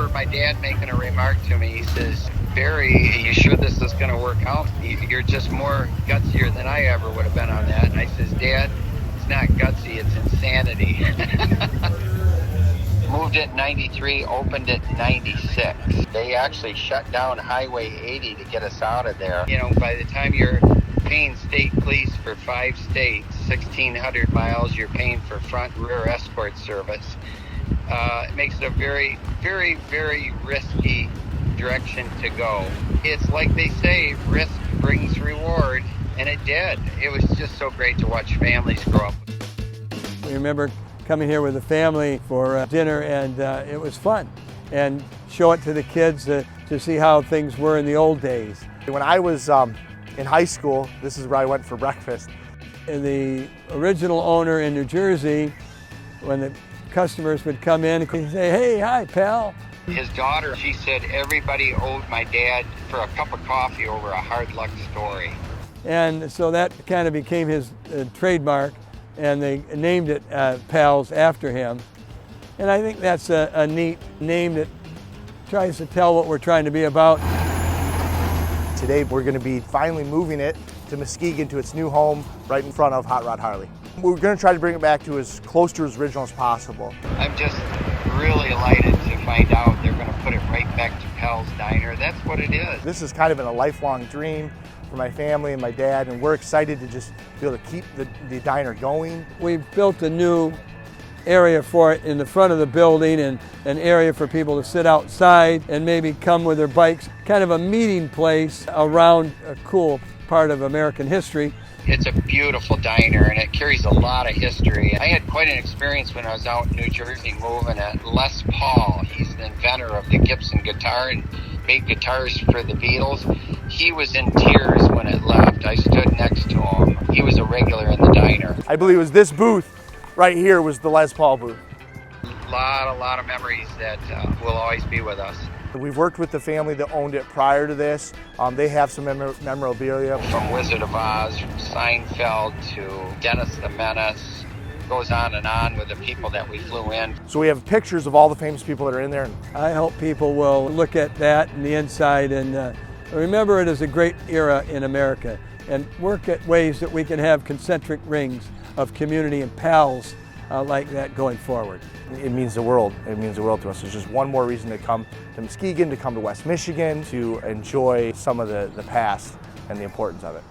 remember my dad making a remark to me. He says, "Barry, are you sure this is going to work out? You're just more gutsier than I ever would have been on that." And I says, "Dad, it's not gutsy, it's insanity." Moved it in 93, opened it in 96. They actually shut down Highway 80 to get us out of there. You know, by the time you're paying state police for 5 states, 1,600 miles, you're paying for front and rear escort service. It makes it a very, very, very risky direction to go. It's like they say, risk brings reward, and it did. It was just so great to watch families grow up. We remember coming here with the family for dinner, and it was fun, and show it to the kids to see how things were in the old days. When I was in high school, this is where I went for breakfast. And the original owner in New Jersey, when the customers would come in, he'd say, "Hey, hi, pal." His daughter, she said everybody owed my dad for a cup of coffee over a hard luck story. And so that kind of became his trademark, and they named it Pals after him. And I think that's a neat name that tries to tell what we're trying to be about. Today we're going to be finally moving it to Muskegon, to its new home right in front of Hot Rod Harley. We're going to try to bring it back to as close to its original as possible. I'm just really elated to find out they're going to put it right back to Pals Diner. That's what it is. This has kind of been a lifelong dream for my family and my dad, and we're excited to just be able to keep the diner going. We've built a new area for it in the front of the building, and an area for people to sit outside and maybe come with their bikes. Kind of a meeting place around a cool part of American history. It's a beautiful diner, and it carries a lot of history. I had quite an experience when I was out in New Jersey moving it. Les Paul, he's the inventor of the Gibson guitar and made guitars for the Beatles. He was in tears when it left. I stood next to him. He was a regular in the diner. I believe it was this booth right here was the Les Paul booth. A lot of memories that will always be with us. We've worked with the family that owned it prior to this. They have some memorabilia. From Wizard of Oz, from Seinfeld to Dennis the Menace, goes on and on with the people that we flew in. So we have pictures of all the famous people that are in there. I hope people will look at that and the inside and remember it as a great era in America, and work at ways that we can have concentric rings of community and pals like that going forward. It means the world. It means the world to us. It's just one more reason to come to Muskegon, to come to West Michigan, to enjoy some of the past and the importance of it.